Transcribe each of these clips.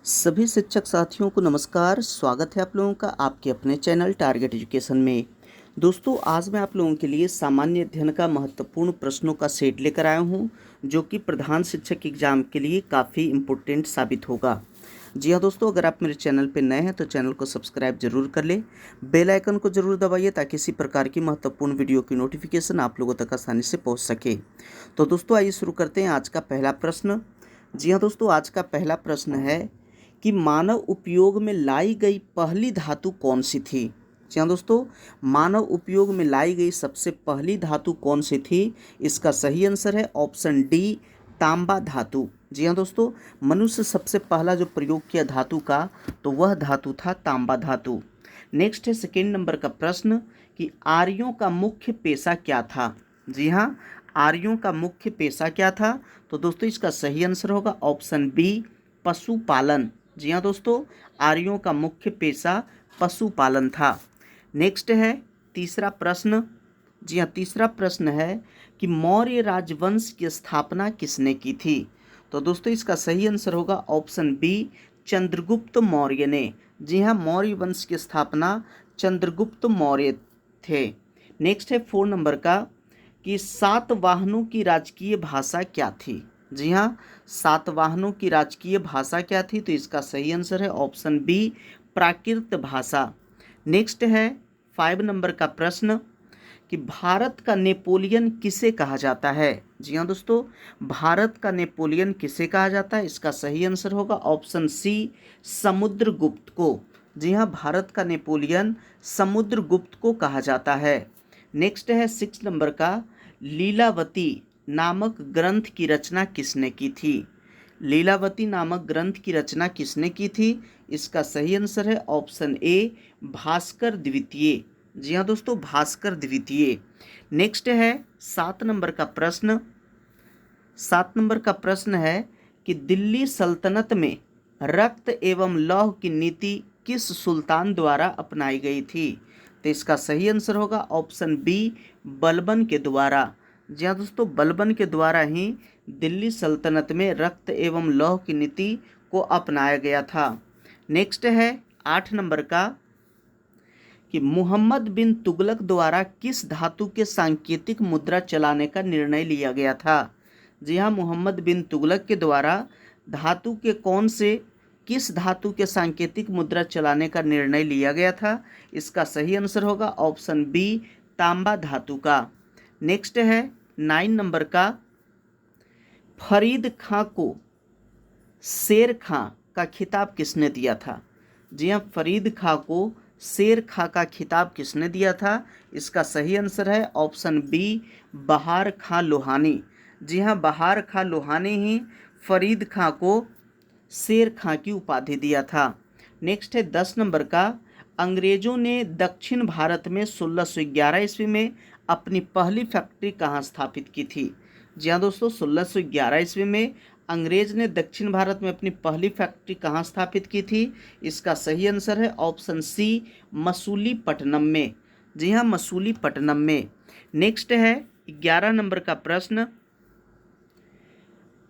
सभी शिक्षक साथियों को नमस्कार। स्वागत है आप लोगों का आपके अपने चैनल टारगेट एजुकेशन में। दोस्तों, आज मैं आप लोगों के लिए सामान्य अध्ययन का महत्वपूर्ण प्रश्नों का सेट लेकर आया हूं, जो कि प्रधान शिक्षक एग्जाम के लिए काफ़ी इम्पोर्टेंट साबित होगा। जी हाँ दोस्तों, अगर आप मेरे चैनल पर नए हैं तो चैनल को सब्सक्राइब जरूर कर लें, बेल आइकन को जरूर दबाइए ताकि इसी प्रकार की महत्वपूर्ण वीडियो की नोटिफिकेशन आप लोगों तक आसानी से पहुँच सके। तो दोस्तों, आइए शुरू करते हैं आज का पहला प्रश्न। जी हाँ दोस्तों, आज का पहला प्रश्न है कि मानव उपयोग में लाई गई पहली धातु कौन सी थी। जी हाँ दोस्तों, मानव उपयोग में लाई गई सबसे पहली धातु कौन सी थी। इसका सही आंसर है ऑप्शन डी, तांबा धातु। जी हाँ दोस्तों, मनुष्य सबसे पहला जो प्रयोग किया धातु का, तो वह धातु था तांबा धातु। नेक्स्ट है सेकेंड नंबर का प्रश्न कि आर्यों का मुख्य पेशा क्या था। जी हाँ, आर्यों का मुख्य पेशा क्या था। तो दोस्तों, इसका सही आंसर होगा ऑप्शन बी, पशुपालन। जी हाँ दोस्तों, आर्यों का मुख्य पेशा पशुपालन था। नेक्स्ट है तीसरा प्रश्न। जी हाँ, तीसरा प्रश्न है कि मौर्य राजवंश की स्थापना किसने की थी। तो दोस्तों, इसका सही आंसर होगा ऑप्शन बी, चंद्रगुप्त मौर्य ने। जी हाँ, मौर्य वंश की स्थापना चंद्रगुप्त मौर्य थे। नेक्स्ट है 4 नंबर का कि सातवाहनों की राजकीय भाषा क्या थी। जी हाँ, सातवाहनों की राजकीय भाषा क्या थी। तो इसका सही आंसर है ऑप्शन बी, प्राकृत भाषा। नेक्स्ट है 5 नंबर का प्रश्न कि भारत का नेपोलियन किसे कहा जाता है। जी हाँ दोस्तों, भारत का नेपोलियन किसे कहा जाता है। इसका सही आंसर होगा ऑप्शन सी, समुद्रगुप्त को। जी हाँ, भारत का नेपोलियन समुद्रगुप्त को कहा जाता है। नेक्स्ट है 6 नंबर का, लीलावती नामक ग्रंथ की रचना किसने की थी। लीलावती नामक ग्रंथ की रचना किसने की थी। इसका सही आंसर है ऑप्शन ए, भास्कर द्वितीय। जी हाँ दोस्तों, भास्कर द्वितीय। नेक्स्ट है 7 नंबर का प्रश्न। 7 नंबर का प्रश्न है कि दिल्ली सल्तनत में रक्त एवं लौह की नीति किस सुल्तान द्वारा अपनाई गई थी। तो इसका सही आंसर होगा ऑप्शन बी, बलबन के द्वारा। जी हाँ दोस्तों, बलबन के द्वारा ही दिल्ली सल्तनत में रक्त एवं लौह की नीति को अपनाया गया था। नेक्स्ट है 8 नंबर का कि मोहम्मद बिन तुगलक द्वारा किस धातु के सांकेतिक मुद्रा चलाने का निर्णय लिया गया था। जी हाँ, मोहम्मद बिन तुगलक के द्वारा धातु के कौन से किस धातु के सांकेतिक मुद्रा चलाने का निर्णय लिया गया था। इसका सही आंसर होगा ऑप्शन बी, तांबा धातु का। नेक्स्ट है 9 नंबर का, फरीद खां को शेर खां का खिताब किसने दिया था। जी हाँ, फरीद खां को शेर खां का खिताब किसने दिया था। इसका सही आंसर है ऑप्शन बी, बहार खां लोहानी। जी हाँ, बहार खां लोहानी ही फरीद खां को शेर खां की उपाधि दिया था। नेक्स्ट है 10 नंबर का, अंग्रेजों ने दक्षिण भारत में 1611 ईस्वी में अपनी पहली फैक्ट्री कहाँ स्थापित की थी। जी हाँ दोस्तों, 1611 ईस्वी में अंग्रेज ने दक्षिण भारत में अपनी पहली फैक्ट्री कहाँ स्थापित की थी। इसका सही आंसर है ऑप्शन सी, मसूलीपट्टनम में। जी हाँ, मसूलीपट्टनम में। नेक्स्ट है 11 नंबर का प्रश्न।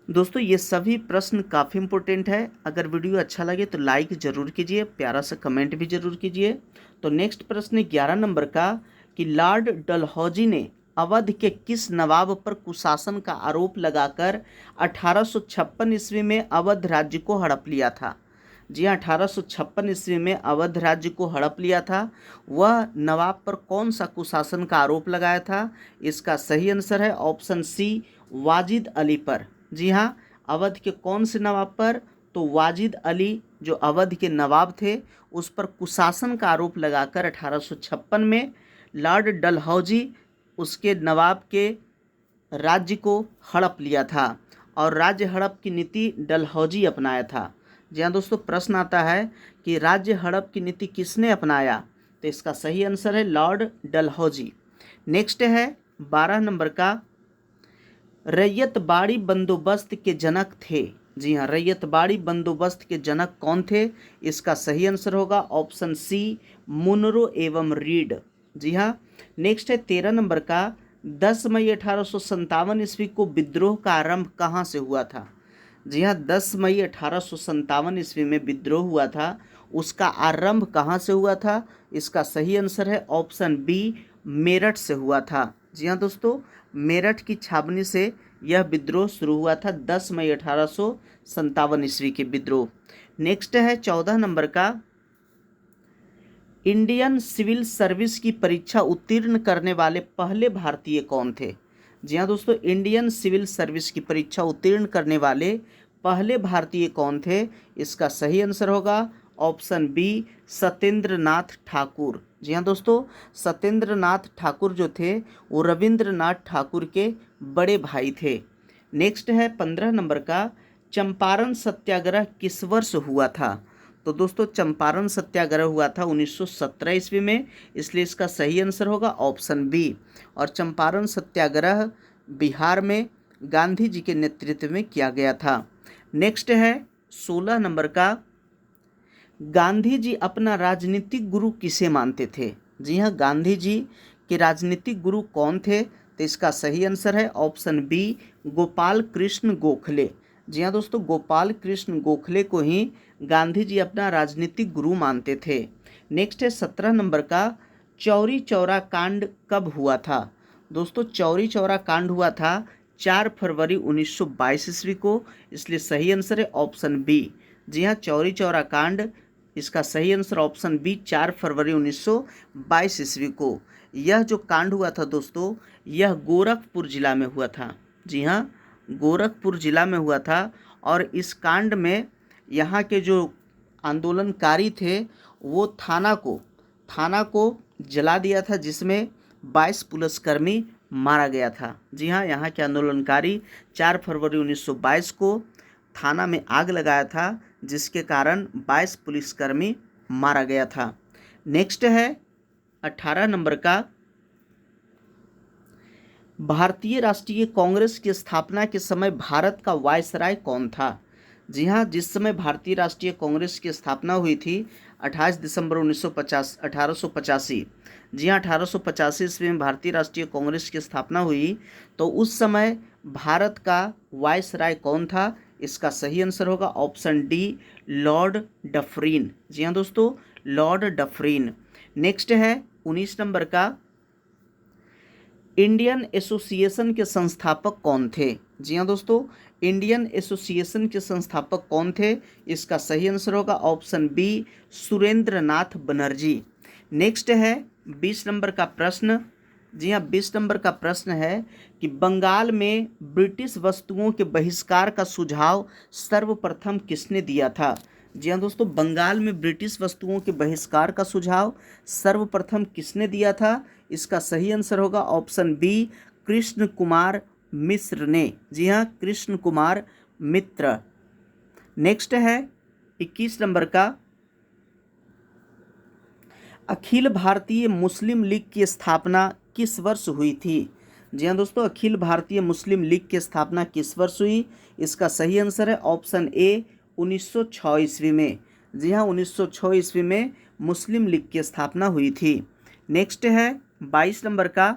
दोस्तों, ये सभी प्रश्न काफ़ी इंपॉर्टेंट है। अगर वीडियो अच्छा लगे तो लाइक ज़रूर कीजिए, प्यारा सा कमेंट भी ज़रूर कीजिए। तो नेक्स्ट प्रश्न 11 नंबर का कि लॉर्ड डलहौजी ने अवध के किस नवाब पर कुशासन का आरोप लगाकर 1856 ईस्वी में अवध राज्य को हड़प लिया था। जी हाँ, 1856 ईस्वी में अवध राज्य को हड़प लिया था। वह नवाब पर कौन सा कुशासन का आरोप लगाया था। इसका सही आंसर है ऑप्शन सी, वाजिद अली पर। जी हाँ, अवध के कौन से नवाब पर। तो वाजिद अली जो अवध के नवाब थे, उस पर कुशासन का आरोप लगाकर 1856 में लॉर्ड डलहौजी उसके नवाब के राज्य को हड़प लिया था और राज्य हड़प की नीति डलहौजी अपनाया था। जी हाँ दोस्तों, प्रश्न आता है कि राज्य हड़प की नीति किसने अपनाया। तो इसका सही आंसर है लॉर्ड डलहौजी। नेक्स्ट है 12 नंबर का, रैयत बाड़ी बंदोबस्त के जनक थे। जी हाँ, रैयत बाड़ी बंदोबस्त के जनक कौन थे। इसका सही आंसर होगा ऑप्शन सी, मुनरो एवं रीड। जी हाँ। नेक्स्ट है 13 नंबर का, 10 मई 1857 ईस्वी को विद्रोह का आरंभ कहाँ से हुआ था। जी हाँ, 10 मई 1857 ईस्वी में विद्रोह हुआ था, उसका आरंभ कहाँ से हुआ था? इसका सही आंसर है ऑप्शन बी, मेरठ से हुआ था। जी हाँ दोस्तों, मेरठ की छावनी से यह विद्रोह शुरू हुआ था, 10 मई 1857 ईस्वी के विद्रोह। नेक्स्ट है 14 नंबर का, इंडियन सिविल सर्विस की परीक्षा उत्तीर्ण करने वाले पहले भारतीय कौन थे? जी हाँ दोस्तों, इंडियन सिविल सर्विस की परीक्षा उत्तीर्ण करने वाले पहले भारतीय कौन थे? इसका सही आंसर होगा ऑप्शन बी, सत्येंद्र नाथ ठाकुर। जी हाँ दोस्तों, सत्येंद्र नाथ ठाकुर जो थे वो रविंद्रनाथ ठाकुर के बड़े भाई थे। नेक्स्ट है 15 नंबर का, चंपारण सत्याग्रह किस वर्ष हुआ था? तो दोस्तों, चंपारण सत्याग्रह हुआ था 1917 ईस्वी में, इसलिए इसका सही आंसर होगा ऑप्शन बी। और चंपारण सत्याग्रह बिहार में गांधी जी के नेतृत्व में किया गया था। नेक्स्ट है 16 नंबर का, गांधी जी अपना राजनीतिक गुरु किसे मानते थे? जी हाँ, गांधी जी के राजनीतिक गुरु कौन थे? तो इसका सही आंसर है ऑप्शन बी, गोपाल कृष्ण गोखले। जी हाँ दोस्तों, गोपाल कृष्ण गोखले को ही गांधी जी अपना राजनीतिक गुरु मानते थे। नेक्स्ट है 17 नंबर का, चौरी चौरा कांड कब हुआ था? दोस्तों, चौरी चौरा कांड हुआ था 4 फरवरी 1922 ईस्वी को, इसलिए सही आंसर है ऑप्शन बी। जी हाँ, चौरी चौरा कांड, इसका सही आंसर ऑप्शन बी, 4 फरवरी 1922 ईस्वी को। यह जो कांड हुआ था दोस्तों, यह गोरखपुर जिला में हुआ था। जी हाँ, गोरखपुर जिला में हुआ था। और इस कांड में यहाँ के जो आंदोलनकारी थे वो थाना को जला दिया था, जिसमें 22 पुलिसकर्मी मारा गया था। जी हाँ, यहाँ के आंदोलनकारी 4 फरवरी 1922 को थाना में आग लगाया था, जिसके कारण 22 पुलिसकर्मी मारा गया था। नेक्स्ट है 18 नंबर का, भारतीय राष्ट्रीय कांग्रेस की स्थापना के समय भारत का वायसराय कौन था? जी हाँ, जिस समय भारतीय राष्ट्रीय कांग्रेस की स्थापना हुई थी 28 दिसंबर 1885। जी हाँ, 1885 ईस्वी में भारतीय राष्ट्रीय कांग्रेस की स्थापना हुई, तो उस समय भारत का वायसराय कौन था? इसका सही आंसर होगा ऑप्शन डी, लॉर्ड डफरिन। जी हाँ दोस्तों, लॉर्ड डफरिन। नेक्स्ट है 19 नंबर का, इंडियन एसोसिएशन के संस्थापक कौन थे? जी हाँ दोस्तों, इंडियन एसोसिएशन के संस्थापक कौन थे? इसका सही आंसर होगा ऑप्शन बी, सुरेंद्र नाथ बनर्जी। नेक्स्ट है 20 नंबर का प्रश्न। जी हाँ, 20 नंबर का प्रश्न है कि बंगाल में ब्रिटिश वस्तुओं के बहिष्कार का सुझाव सर्वप्रथम किसने दिया था? जी हाँ दोस्तों, बंगाल में ब्रिटिश वस्तुओं के बहिष्कार का सुझाव सर्वप्रथम किसने दिया था? इसका सही आंसर होगा ऑप्शन बी, कृष्ण कुमार मिश्र ने। जी हाँ, कृष्ण कुमार मित्र। नेक्स्ट है 21 नंबर का, अखिल भारतीय मुस्लिम लीग की स्थापना किस वर्ष हुई थी? जी हाँ दोस्तों, अखिल भारतीय मुस्लिम लीग की स्थापना किस वर्ष हुई? इसका सही आंसर है ऑप्शन ए, 1906 ईस्वी में। जी हाँ, 1906 ईस्वी में मुस्लिम लीग की स्थापना हुई थी। नेक्स्ट है 22 नंबर का,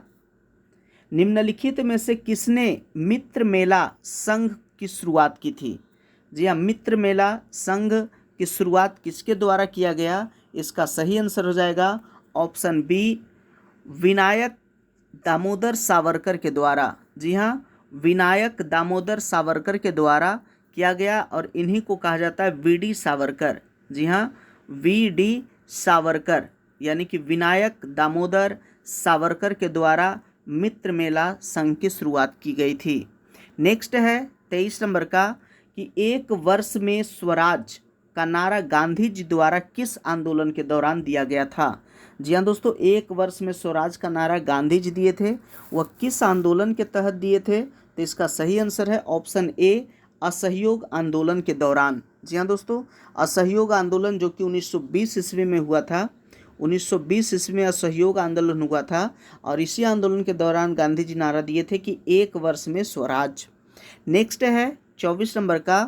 निम्नलिखित में से किसने मित्र मेला संघ की शुरुआत की थी? जी हाँ, मित्र मेला संघ की शुरुआत किसके द्वारा किया गया? इसका सही आंसर हो जाएगा ऑप्शन बी, विनायक दामोदर सावरकर के द्वारा। जी हाँ, विनायक दामोदर सावरकर के द्वारा किया गया, और इन्हीं को कहा जाता है वीडी सावरकर। जी हाँ, वीडी सावरकर, यानी कि विनायक दामोदर सावरकर के द्वारा मित्र मेला संघ की शुरुआत की गई थी। नेक्स्ट है 23 नंबर का, कि एक वर्ष में स्वराज का नारा गांधी जी द्वारा किस आंदोलन के दौरान दिया गया था? जी हाँ दोस्तों, एक वर्ष में स्वराज का नारा गांधी जी दिए थे, वह किस आंदोलन के तहत दिए थे? तो इसका सही आंसर है ऑप्शन ए, असहयोग आंदोलन के दौरान। जी हाँ दोस्तों, असहयोग आंदोलन जो कि 1920 ईस्वी में हुआ था, 1920 ईस्वी में असहयोग आंदोलन हुआ था, और इसी आंदोलन के दौरान गांधी जी नारा दिए थे कि एक वर्ष में स्वराज। नेक्स्ट है 24 नंबर का,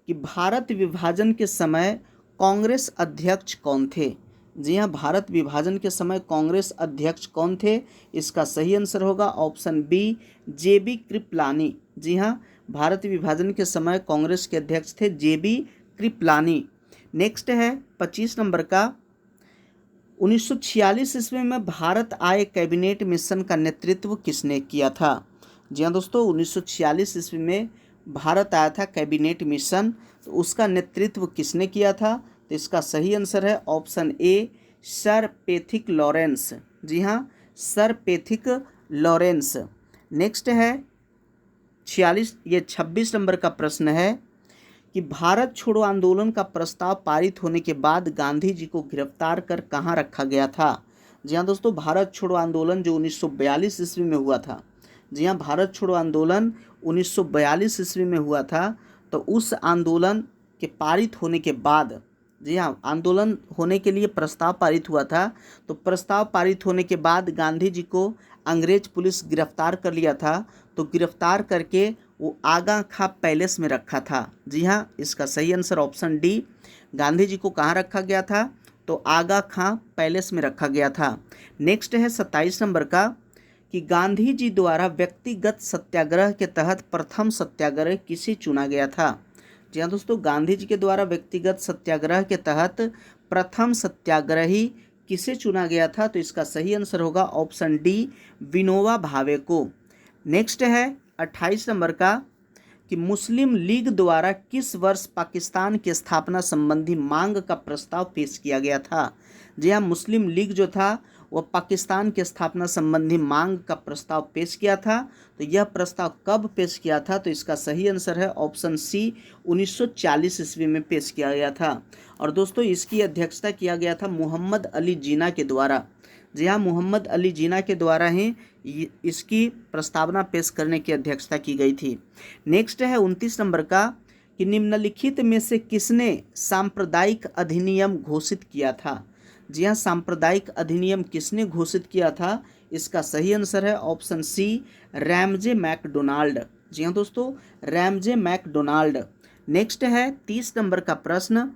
कि भारत विभाजन के समय कांग्रेस अध्यक्ष कौन थे? जी हाँ, भारत विभाजन के समय कांग्रेस अध्यक्ष कौन थे? इसका सही आंसर होगा ऑप्शन बी, जेबी कृपलानी। जी हाँ, भारत विभाजन के समय कांग्रेस के अध्यक्ष थे जेबी कृपलानी। नेक्स्ट है 25 नंबर का, 1946 ईस्वी में भारत आए कैबिनेट मिशन का नेतृत्व किसने किया था? जी हाँ दोस्तों, 1946 ईस्वी में भारत आया था कैबिनेट मिशन, तो उसका नेतृत्व किसने किया था? तो इसका सही आंसर है option A, sir Pethick Lawrence. जी हाँ, सर पैथिक लॉरेंस। नेक्स्ट है 26 नंबर का प्रश्न है कि भारत छोड़ो आंदोलन का प्रस्ताव पारित होने के बाद गांधी जी को गिरफ्तार कर कहाँ रखा गया था? जी हाँ दोस्तों, भारत छोड़ो आंदोलन जो 1942 ईस्वी में हुआ था, जी हाँ, भारत छोड़ो आंदोलन 1942 ईस्वी में हुआ था। तो उस आंदोलन के पारित होने के बाद, जी हाँ, आंदोलन होने के लिए प्रस्ताव पारित हुआ था, तो प्रस्ताव पारित होने के बाद गांधी जी को अंग्रेज पुलिस गिरफ्तार कर लिया था। तो गिरफ्तार करके वो आगा खां पैलेस में रखा था। जी हाँ, इसका सही answer option D, Gandhi ji को कहाँ रखा गया था? तो आगा खां पैलेस में रखा गया था। नेक्स्ट है 27 नंबर का कि गांधी जी द्वारा व्यक्तिगत सत्याग्रह के तहत प्रथम सत्याग्रह किसे चुना गया था? जी हाँ दोस्तों, गांधी जी के द्वारा व्यक्तिगत सत्याग्रह के तहत प्रथम सत्याग्रही किसे चुना गया था? तो इसका सही आंसर होगा ऑप्शन डी, विनोबा भावे को। नेक्स्ट है 28 नंबर का कि मुस्लिम लीग द्वारा किस वर्ष पाकिस्तान की स्थापना संबंधी मांग का प्रस्ताव पेश किया गया था? जी हाँ, मुस्लिम लीग जो था वह पाकिस्तान की स्थापना संबंधी मांग का प्रस्ताव पेश किया था। तो यह प्रस्ताव कब पेश किया था? तो इसका सही आंसर है ऑप्शन सी, 1940 ईस्वी में पेश किया गया था। और दोस्तों, इसकी अध्यक्षता किया गया था मोहम्मद अली जिन्ना के द्वारा। जी हाँ, मोहम्मद अली जिन्ना के द्वारा ही इसकी प्रस्तावना पेश करने की अध्यक्षता की गई थी। नेक्स्ट है 29 नंबर का कि निम्नलिखित में से किसने सांप्रदायिक अधिनियम घोषित किया था? जी हाँ, सांप्रदायिक अधिनियम किसने घोषित किया था? इसका सही आंसर है ऑप्शन सी, रैमजे मैकडोनाल्ड। जी हाँ दोस्तों, रैमजे मैकडोनाल्ड। नेक्स्ट है 30 नंबर का प्रश्न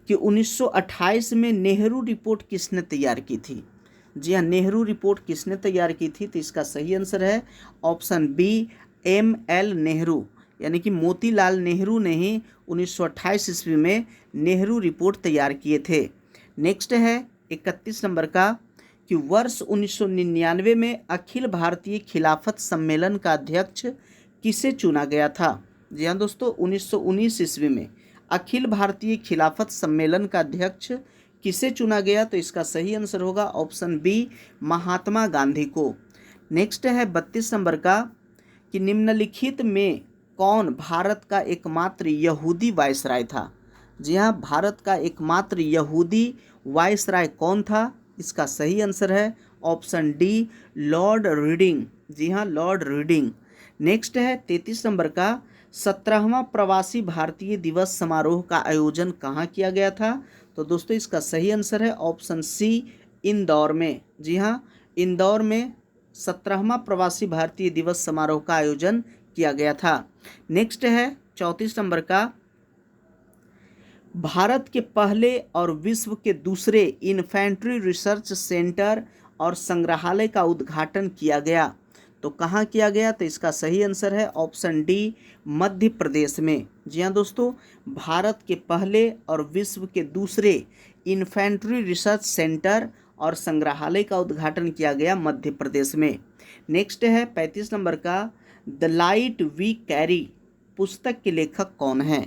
कि 1928 में नेहरू रिपोर्ट किसने तैयार की थी? जी हाँ, नेहरू रिपोर्ट किसने तैयार की थी? तो इसका सही आंसर है ऑप्शन बी, ML नेहरू, यानी कि मोतीलाल नेहरू ने ही 1928 ईस्वी में नेहरू रिपोर्ट तैयार किए थे। नेक्स्ट है 31 नंबर का कि वर्ष 1999 में अखिल भारतीय खिलाफत सम्मेलन का अध्यक्ष किसे चुना गया था? जी हाँ दोस्तों, 1919 ईस्वी में अखिल भारतीय खिलाफत सम्मेलन का अध्यक्ष किसे चुना गया? तो इसका सही आंसर होगा ऑप्शन बी, महात्मा गांधी को। नेक्स्ट है 32 नंबर का कि निम्नलिखित में कौन भारत का एकमात्र यहूदी वायसराय था? जी हाँ, भारत का एकमात्र यहूदी वायसराय कौन था? इसका सही आंसर है ऑप्शन डी, लॉर्ड रीडिंग। जी हाँ, लॉर्ड रीडिंग। नेक्स्ट है 33 नंबर का 17वां प्रवासी भारतीय दिवस समारोह का आयोजन कहाँ किया गया था? तो दोस्तों, इसका सही आंसर है ऑप्शन सी, इंदौर में। जी हाँ, इंदौर में 17वां प्रवासी भारतीय दिवस समारोह का आयोजन किया गया था। नेक्स्ट है 34 नंबर का भारत के पहले और विश्व के दूसरे इन्फेंट्री रिसर्च सेंटर और संग्रहालय का उद्घाटन किया गया, तो कहाँ किया गया? तो इसका सही आंसर है ऑप्शन डी, मध्य प्रदेश में। जी हाँ दोस्तों, भारत के पहले और विश्व के दूसरे इन्फेंट्री रिसर्च सेंटर और संग्रहालय का उद्घाटन किया गया मध्य प्रदेश में। नेक्स्ट है 35 नंबर का द लाइट वी कैरी पुस्तक के लेखक कौन हैं?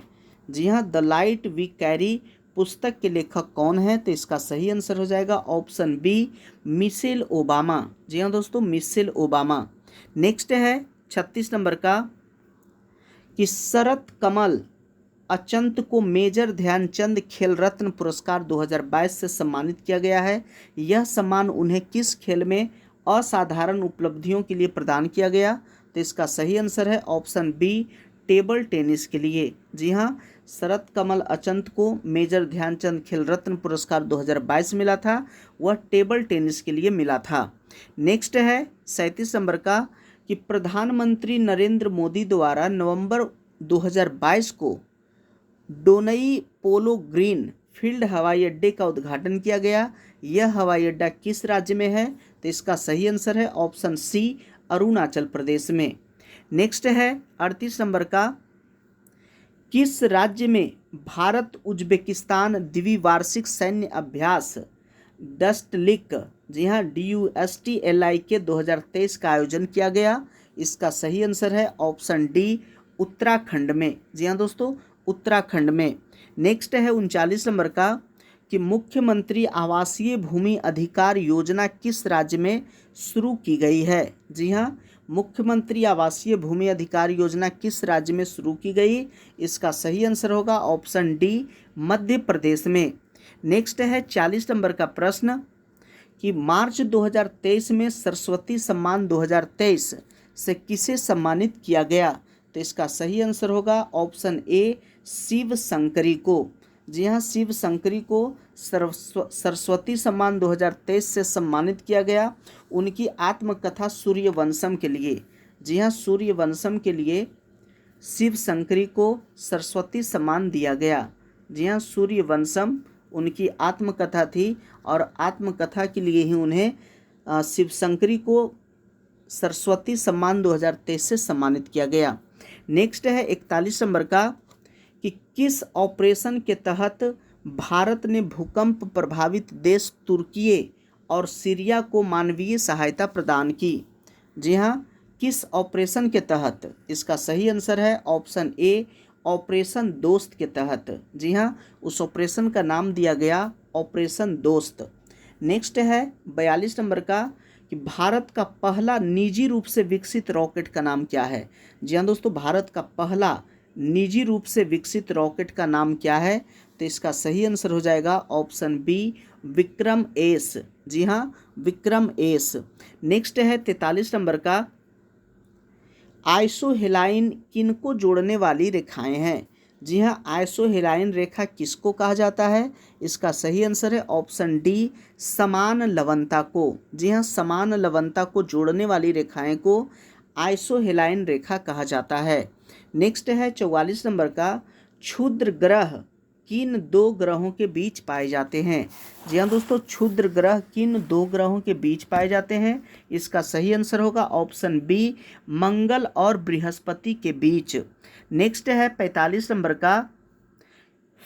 जी हाँ, द लाइट वी कैरी पुस्तक के लेखक कौन है? तो इसका सही आंसर हो जाएगा ऑप्शन बी, मिशेल ओबामा। जी हाँ दोस्तों, मिशेल ओबामा। नेक्स्ट है 36 नंबर का कि शरत कमल अचंत को मेजर ध्यानचंद खेल रत्न पुरस्कार 2022 से सम्मानित किया गया है। यह सम्मान उन्हें किस खेल में असाधारण उपलब्धियों के लिए प्रदान किया गया? तो इसका सही आंसर है ऑप्शन बी, टेबल टेनिस के लिए। जी हाँ, शरत कमल अचंत को मेजर ध्यानचंद खेल रत्न पुरस्कार 2022 मिला था, वह टेबल टेनिस के लिए मिला था। नेक्स्ट है 37 नंबर का कि प्रधानमंत्री नरेंद्र मोदी द्वारा नवंबर 2022 को डोनई पोलो ग्रीन फील्ड हवाई अड्डे का उद्घाटन किया गया। यह हवाई अड्डा किस राज्य में है? तो इसका सही आंसर है ऑप्शन सी, अरुणाचल प्रदेश में। नेक्स्ट है 38 नंबर का, किस राज्य में भारत उज्बेकिस्तान द्विवार्षिक सैन्य अभ्यास डस्टलिक, जी हाँ DUSTLIK 2023 का आयोजन किया गया? इसका सही आंसर है ऑप्शन डी, उत्तराखंड में। जी हाँ दोस्तों, उत्तराखंड में। नेक्स्ट है 39 नंबर का, कि मुख्यमंत्री आवासीय भूमि अधिकार योजना किस राज्य में शुरू की गई है? जी हाँ, मुख्यमंत्री आवासीय भूमि अधिकार योजना किस राज्य में शुरू की गई? इसका सही आंसर होगा ऑप्शन डी, मध्य प्रदेश में। नेक्स्ट है 40 नंबर का प्रश्न, कि मार्च 2023 में सरस्वती सम्मान 2023 से किसे सम्मानित किया गया? तो इसका सही आंसर होगा ऑप्शन ए, शिव शंकरी को। जी हाँ, शिव शंकरी को सरस्वती सम्मान 2023 से सम्मानित किया गया उनकी आत्मकथा सूर्यवंशम के लिए। जी हाँ, सूर्यवंशम के लिए शिव शंकरी को सरस्वती सम्मान दिया गया। जी हाँ, सूर्यवंशम उनकी आत्मकथा थी और आत्मकथा के लिए ही उन्हें शिव शंकरी को सरस्वती सम्मान 2023 से सम्मानित किया गया। नेक्स्ट है 41 नंबर का, कि किस ऑपरेशन के तहत भारत ने भूकंप प्रभावित देश तुर्की और सीरिया को मानवीय सहायता प्रदान की? जी हाँ, किस ऑपरेशन के तहत? इसका सही आंसर है ऑप्शन ए, ऑपरेशन दोस्त के तहत। जी हाँ, उस ऑपरेशन का नाम दिया गया ऑपरेशन दोस्त। नेक्स्ट है 42 नंबर का, कि भारत का पहला निजी रूप से विकसित रॉकेट का नाम क्या है? जी हाँ दोस्तों, भारत का पहला निजी रूप से विकसित रॉकेट का नाम क्या है? तो इसका सही आंसर हो जाएगा ऑप्शन बी, विक्रम एस। जी हाँ, विक्रम एस। नेक्स्ट है 43 नंबर का, आइसोहेलाइन किनको जोड़ने वाली रेखाएं हैं? जी हाँ, आइसोहेलाइन रेखा किसको कहा जाता है? इसका सही आंसर है ऑप्शन डी, समान लवणता को। जी हाँ, समान लवणता को जोड़ने वाली रेखाएं को आइसोहेलाइन रेखा कहा जाता है। नेक्स्ट है 44 नंबर का, क्षुद्र ग्रह किन दो ग्रहों के बीच पाए जाते हैं? जी हाँ दोस्तों, क्षुद्र ग्रह किन दो ग्रहों के बीच पाए जाते हैं? इसका सही आंसर होगा ऑप्शन बी, मंगल और बृहस्पति के बीच। नेक्स्ट है 45 नंबर का,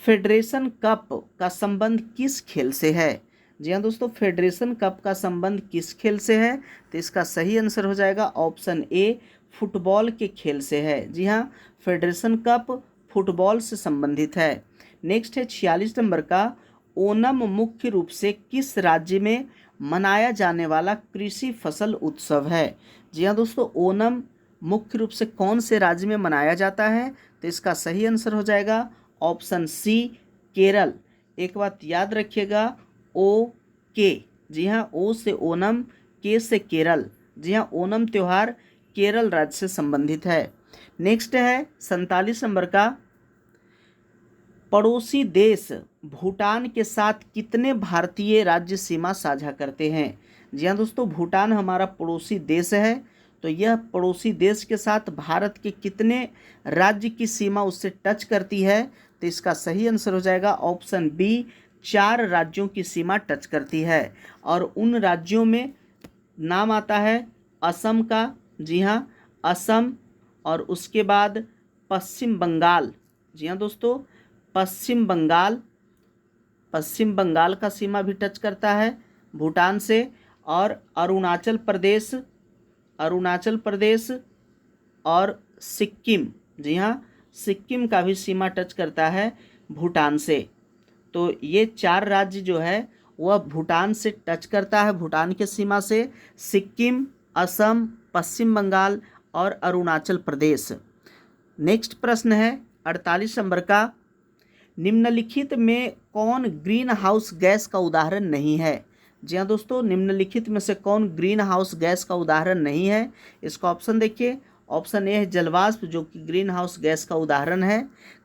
फेडरेशन कप का संबंध किस खेल से है? जी हाँ दोस्तों, फेडरेशन कप का संबंध किस खेल से है? तो इसका सही आंसर हो जाएगा ऑप्शन ए, फुटबॉल के खेल से है। जी हाँ, फेडरेशन कप फुटबॉल से संबंधित है। नेक्स्ट है 46 नंबर का, ओणम मुख्य रूप से किस राज्य में मनाया जाने वाला कृषि फसल उत्सव है? जी हाँ दोस्तों, ओणम मुख्य रूप से कौन से राज्य में मनाया जाता है? तो इसका सही आंसर हो जाएगा ऑप्शन सी, केरल। एक बात याद रखिएगा, ओ के। जी हाँ, ओ से ओणम, के से केरल। जी हाँ, ओणम त्यौहार केरल राज्य से संबंधित है। नेक्स्ट है 47 नंबर का, पड़ोसी देश भूटान के साथ कितने भारतीय राज्य सीमा साझा करते हैं? जी हाँ दोस्तों, भूटान हमारा पड़ोसी देश है, तो यह पड़ोसी देश के साथ भारत के कितने राज्य की सीमा उससे टच करती है? तो इसका सही आंसर हो जाएगा ऑप्शन बी, 4 राज्यों की सीमा टच करती है। और उन राज्यों में नाम आता है असम का। जी हाँ, असम, और उसके बाद पश्चिम बंगाल। जी हाँ दोस्तों, पश्चिम बंगाल का सीमा भी टच करता है भूटान से, और अरुणाचल प्रदेश और सिक्किम। जी हाँ, सिक्किम का भी सीमा टच करता है भूटान से। तो ये 4 राज्य जो है वह भूटान से टच करता है, भूटान के सीमा से, सिक्किम, असम, पश्चिम बंगाल और अरुणाचल प्रदेश। नेक्स्ट प्रश्न है 48 नंबर का, निम्नलिखित में कौन ग्रीन हाउस गैस का उदाहरण नहीं है? जी हाँ दोस्तों, निम्नलिखित में से कौन ग्रीन हाउस गैस का उदाहरण नहीं है? इसका ऑप्शन देखिए, ऑप्शन ए है जलवाष्प, जो कि ग्रीन हाउस गैस का उदाहरण है।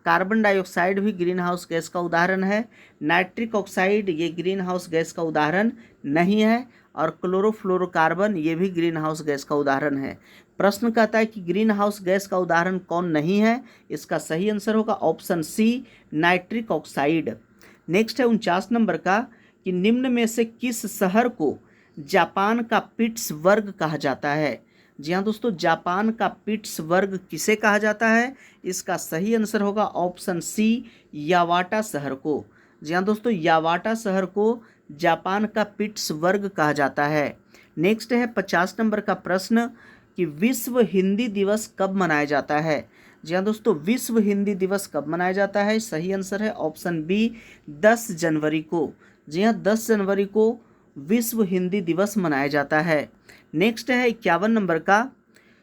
कार्बन डाइऑक्साइड भी ग्रीन हाउस गैस का उदाहरण है। नाइट्रिक ऑक्साइड ये ग्रीन हाउस गैस का उदाहरण नहीं है। और क्लोरोफ्लोरोकार्बन ये भी ग्रीन हाउस गैस का उदाहरण है। प्रश्न कहता है कि ग्रीन हाउस गैस का उदाहरण कौन नहीं है? इसका सही आंसर होगा option C, nitric oxide. Next है 49 नंबर का, कि निम्न में से किस शहर को जापान का पिट्सबर्ग कहा जाता है? जी हाँ दोस्तों, जापान का पिट्सबर्ग किसे कहा जाता है? इसका सही आंसर होगा ऑप्शन सी, यावाटा शहर को। जी हाँ दोस्तों, यावाटा शहर को जापान का पिट्सबर्ग कहा जाता है। नेक्स्ट है 50 नंबर का प्रश्न कि विश्व हिंदी दिवस कब मनाया जाता है? जी हाँ दोस्तों, विश्व हिंदी दिवस कब मनाया जाता है? सही आंसर है ऑप्शन बी, 10 जनवरी को। जी हाँ, 10 जनवरी को विश्व हिंदी दिवस मनाया जाता है। नेक्स्ट है 51 नंबर का,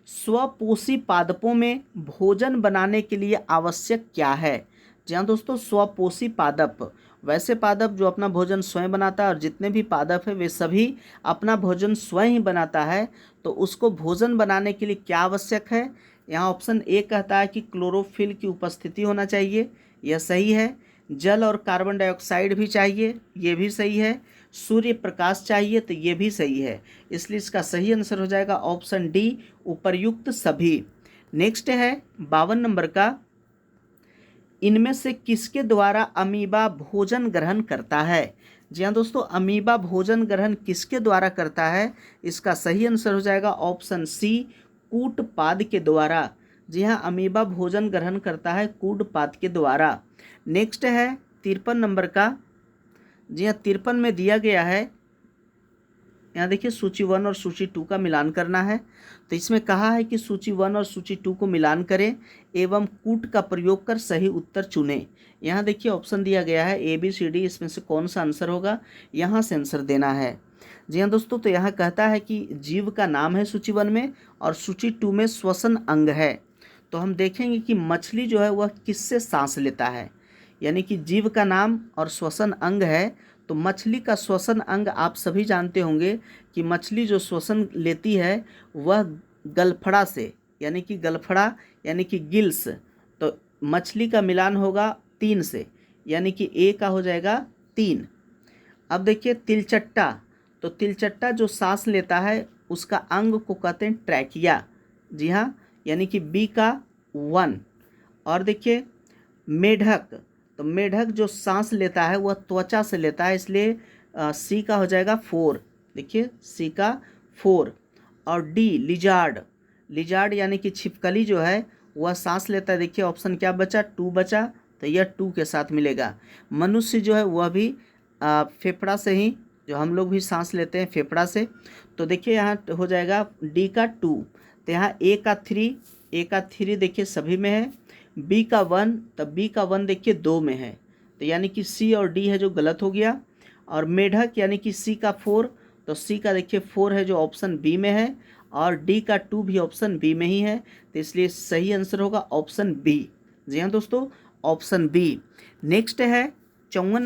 स्वपोषी पादपों में भोजन बनाने के लिए आवश्यक क्या है? जी हाँ दोस्तों, स्वपोषी पादप वैसे पादप जो अपना भोजन स्वयं बनाता है, और जितने भी पादप है वे सभी अपना भोजन स्वयं ही बनाता है। तो उसको भोजन बनाने के लिए क्या आवश्यक है? यहाँ ऑप्शन ए कहता है कि क्लोरोफिल की उपस्थिति होना चाहिए, यह सही है। जल और कार्बन डाइऑक्साइड भी चाहिए, ये भी सही है। सूर्य प्रकाश चाहिए, तो ये भी सही है। इसलिए इसका सही आंसर हो जाएगा ऑप्शन डी, उपर्युक्त सभी। नेक्स्ट है 52 नंबर का, इनमें से किसके द्वारा अमीबा भोजन ग्रहण करता है? जी हाँ दोस्तों, अमीबा भोजन ग्रहण किसके द्वारा करता है? इसका सही आंसर हो जाएगा ऑप्शन सी, कूटपाद के द्वारा। जी हाँ, अमीबा भोजन ग्रहण करता है कूटपाद के द्वारा। नेक्स्ट है 53 नंबर का। जी हाँ, 53 में दिया गया है, यहाँ देखिए सूची 1 और सूची 2 का मिलान करना है। तो इसमें कहा है कि सूची 1 और सूची 2 को मिलान करें एवं कूट का प्रयोग कर सही उत्तर चुनें। यहाँ देखिए ऑप्शन दिया गया है ए बी सी डी, इसमें से कौन सा आंसर होगा, यहाँ से आंसर देना है। जी हाँ दोस्तों, तो यहाँ कहता है कि जीव का नाम है सूची 1 में, और सूची 2 में श्वसन अंग है। तो हम देखेंगे कि मछली जो है वह किससे सांस लेता है, यानी कि जीव का नाम और श्वसन अंग है। तो मछली का श्वसन अंग आप सभी जानते होंगे कि मछली जो श्वसन लेती है वह गलफड़ा से, यानी कि गलफड़ा यानी कि गिल्स। तो मछली का मिलान होगा 3 से, यानी कि ए का हो जाएगा 3। अब देखिए तिलचट्टा, तो तिलचट्टा जो सांस लेता है उसका अंग को कहते हैं ट्रैकिया। जी हाँ, यानी कि बी का 1। और देखिए मेढक, तो मेढक जो सांस लेता है वह त्वचा से लेता है, इसलिए सी का हो जाएगा 4। देखिए सी का 4। और डी लिजार्ड, लिजार्ड यानी कि छिपकली जो है वह सांस लेता है। देखिए ऑप्शन क्या बचा, 2 बचा, तो यह 2 के साथ मिलेगा। मनुष्य जो है वह भी फेफड़ा से ही, जो हम लोग भी सांस लेते हैं फेफड़ा से। तो देखिए यहाँ हो जाएगा डी का 2। तो यहाँ ए का 3 देखिए सभी में है, बी का 1, तब बी का 1 देखिए 2 में है, तो यानी कि सी और डी है जो गलत हो गया। और मेढक यानी कि सी का 4, तो सी का देखिए 4 है जो ऑप्शन बी में है, और डी का 2 भी ऑप्शन बी में ही है। तो इसलिए सही आंसर होगा ऑप्शन बी। जी हाँ दोस्तों, ऑप्शन बी। नेक्स्ट है 54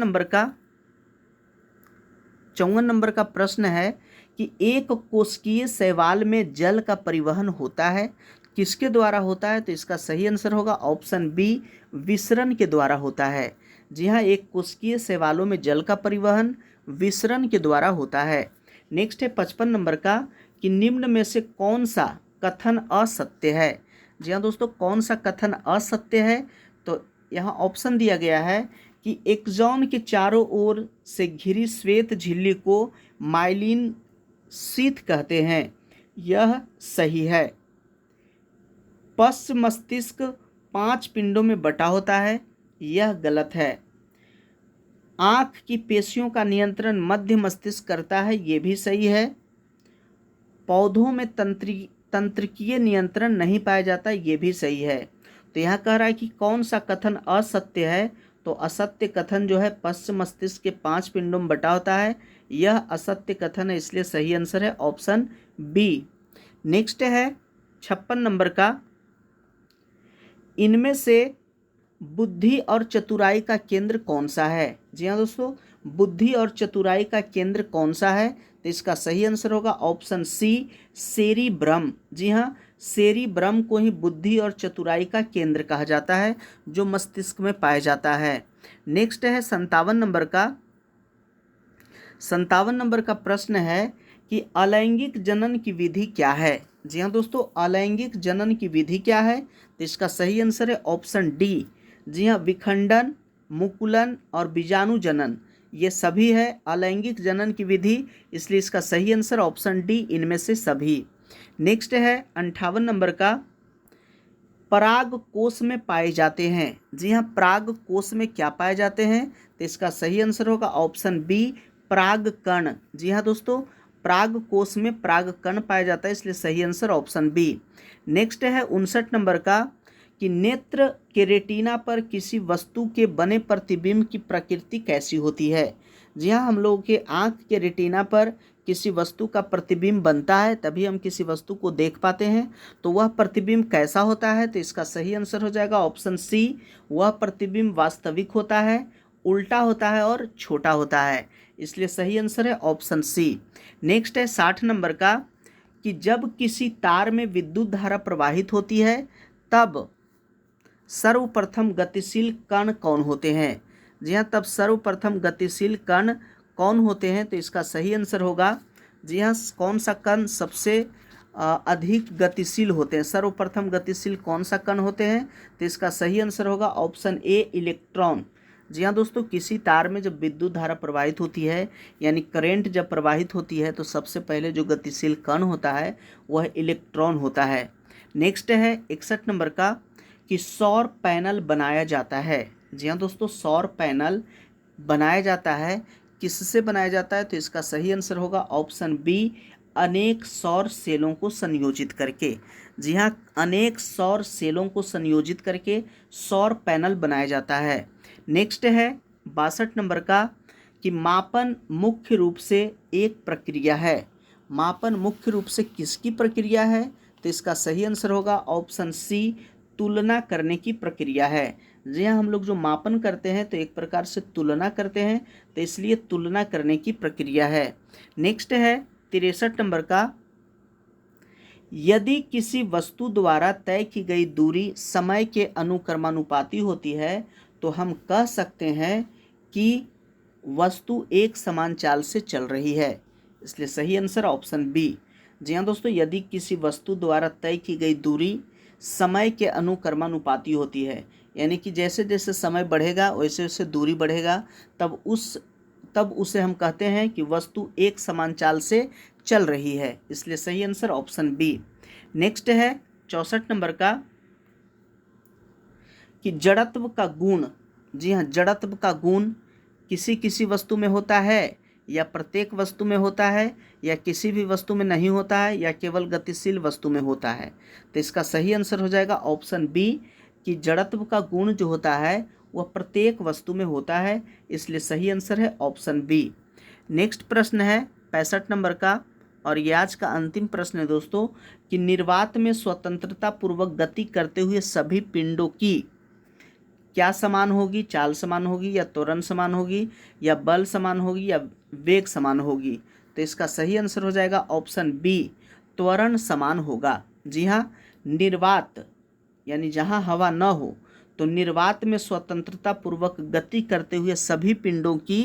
नंबर का प्रश्न है कि एक कोशिकीय शैवाल में जल का परिवहन होता है, किसके द्वारा होता है? तो इसका सही आंसर होगा ऑप्शन बी, विसरण के द्वारा होता है। जी हाँ, एक कोशिकीय शैवालों में जल का परिवहन विसरण के द्वारा होता है। नेक्स्ट है 55 नंबर का, कि निम्न में से कौन सा कथन असत्य है? जी हाँ दोस्तों, कौन सा कथन असत्य है? तो यहाँ ऑप्शन दिया गया है कि एक्सॉन के चारों ओर से घिरी श्वेत झिल्ली को माइलिन शीथ कहते हैं, यह सही है। पश्च मस्तिष्क 5 पिंडों में बटा होता है, यह गलत है। आँख की पेशियों का नियंत्रण मध्य मस्तिष्क करता है, ये भी सही है। पौधों में तंत्रिकीय नियंत्रण नहीं पाया जाता, ये भी सही है। तो यहाँ कह रहा है कि कौन सा कथन असत्य है? तो असत्य कथन जो है पश्च मस्तिष्क के 5 पिंडों में बटा होता है, यह असत्य कथन है, इसलिए सही आंसर है ऑप्शन बी। नेक्स्ट है 56 नंबर का, इनमें से बुद्धि और चतुराई का केंद्र कौन सा है? जी हाँ दोस्तों, बुद्धि और चतुराई का केंद्र कौन सा है? तो इसका सही आंसर होगा ऑप्शन सी, सेरिब्रम। जी हाँ, सेरिब्रम को ही बुद्धि और चतुराई का केंद्र कहा जाता है, जो मस्तिष्क में पाया जाता है। नेक्स्ट है 57 नंबर का प्रश्न है कि अलैंगिक जनन की विधि क्या है? जी हाँ दोस्तों, अलैंगिक जनन की विधि क्या है? तो इसका सही आंसर है ऑप्शन डी। जी हाँ, विखंडन, मुकुलन और बीजाणु जनन, ये सभी है अलैंगिक जनन की विधि, इसलिए इसका सही आंसर ऑप्शन डी, इनमें से सभी। नेक्स्ट है 58 नंबर का, पराग कोश में पाए जाते हैं। जी हाँ, पराग कोश में क्या पाए जाते हैं? तो इसका सही आंसर होगा ऑप्शन बी, पराग कण। जी हाँ दोस्तों, पराग कोश में पराग कण पाया जाता है, इसलिए सही आंसर ऑप्शन बी। नेक्स्ट है 59 नंबर का, कि नेत्र के रेटिना पर किसी वस्तु के बने प्रतिबिंब की प्रकृति कैसी होती है? जी हाँ, हम लोगों के आँख के रेटिना पर किसी वस्तु का प्रतिबिंब बनता है, तभी हम किसी वस्तु को देख पाते हैं। तो वह प्रतिबिंब कैसा होता है? तो इसका सही आंसर हो जाएगा ऑप्शन सी, वह प्रतिबिंब वास्तविक होता है, उल्टा होता है और छोटा होता है, इसलिए सही आंसर है ऑप्शन सी। नेक्स्ट है 60 नंबर का, कि जब किसी तार में विद्युत धारा प्रवाहित होती है तब सर्वप्रथम गतिशील कण कौन होते हैं? जी हाँ, तब सर्वप्रथम गतिशील कण कौन होते हैं? तो इसका सही आंसर होगा, जी हाँ, कौन सा कण सबसे अधिक गतिशील होते हैं? सर्वप्रथम गतिशील कौन सा कण होते हैं? तो इसका सही आंसर होगा ऑप्शन ए, इलेक्ट्रॉन। जी हाँ दोस्तों, किसी तार में जब विद्युत धारा प्रवाहित होती है, यानी करंट जब प्रवाहित होती है, तो सबसे पहले जो गतिशील कण होता है वह इलेक्ट्रॉन होता है। नेक्स्ट है 61 नंबर का, कि सौर पैनल बनाया जाता है। जी हाँ दोस्तों, सौर पैनल बनाया जाता है, किससे बनाया जाता है? तो इसका सही आंसर होगा ऑप्शन बी, अनेक सौर सेलों को संयोजित करके। जी हाँ, अनेक सौर सेलों को संयोजित करके सौर पैनल बनाया जाता है। नेक्स्ट है 62 नंबर का, कि मापन मुख्य रूप से एक प्रक्रिया है। मापन मुख्य रूप से किसकी प्रक्रिया है? तो इसका सही आंसर होगा ऑप्शन सी, तुलना करने की प्रक्रिया है। जी हाँ, हम लोग जो मापन करते हैं तो एक प्रकार से तुलना करते हैं, तो इसलिए तुलना करने की प्रक्रिया है। नेक्स्ट है 63 नंबर का, यदि किसी वस्तु द्वारा तय की गई दूरी समय के अनुक्रमानुपाती होती है तो हम कह सकते हैं कि वस्तु एक समान चाल से चल रही है, इसलिए सही आंसर ऑप्शन बी। जी हाँ दोस्तों, यदि किसी वस्तु द्वारा तय की गई दूरी समय के अनुक्रमानुपाती होती है, यानी कि जैसे जैसे समय बढ़ेगा वैसे वैसे दूरी बढ़ेगा, तब उसे हम कहते हैं कि वस्तु एक समान चाल से चल रही है, इसलिए सही आंसर ऑप्शन बी। नेक्स्ट है 64 नंबर का, कि जड़त्व का गुण। जी हाँ, जड़त्व का गुण किसी किसी वस्तु में होता है, या प्रत्येक वस्तु में होता है, या किसी भी वस्तु में नहीं होता है, या केवल गतिशील वस्तु में होता है? तो इसका सही आंसर हो जाएगा ऑप्शन बी, कि जड़त्व का गुण जो होता है वह प्रत्येक वस्तु में होता है, इसलिए सही आंसर है ऑप्शन बी। नेक्स्ट प्रश्न है 65 नंबर का, और ये आज का अंतिम प्रश्न है दोस्तों, कि निर्वात में स्वतंत्रता पूर्वक गति करते हुए सभी पिंडों की क्या समान होगी? चाल समान होगी, या त्वरण समान होगी, या बल समान होगी, या वेग समान होगी? तो इसका सही आंसर हो जाएगा ऑप्शन बी, त्वरण समान होगा। जी हाँ, निर्वात यानी जहाँ हवा न हो, तो निर्वात में स्वतंत्रता पूर्वक गति करते हुए सभी पिंडों की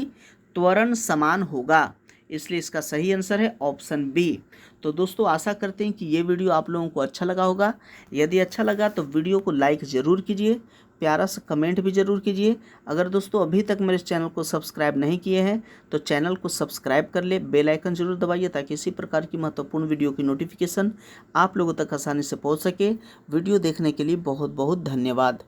त्वरण समान होगा, इसलिए इसका सही आंसर है ऑप्शन बी। तो दोस्तों, आशा करते हैं कि ये वीडियो आप लोगों को अच्छा लगा होगा। यदि अच्छा लगा तो वीडियो को लाइक ज़रूर कीजिए, प्यारा सा कमेंट भी ज़रूर कीजिए। अगर दोस्तों अभी तक मेरे चैनल को सब्सक्राइब नहीं किए हैं तो चैनल को सब्सक्राइब कर ले, बेल आइकन जरूर दबाइए, ताकि इसी प्रकार की महत्वपूर्ण वीडियो की नोटिफिकेशन आप लोगों तक आसानी से पहुंच सके। वीडियो देखने के लिए बहुत बहुत धन्यवाद।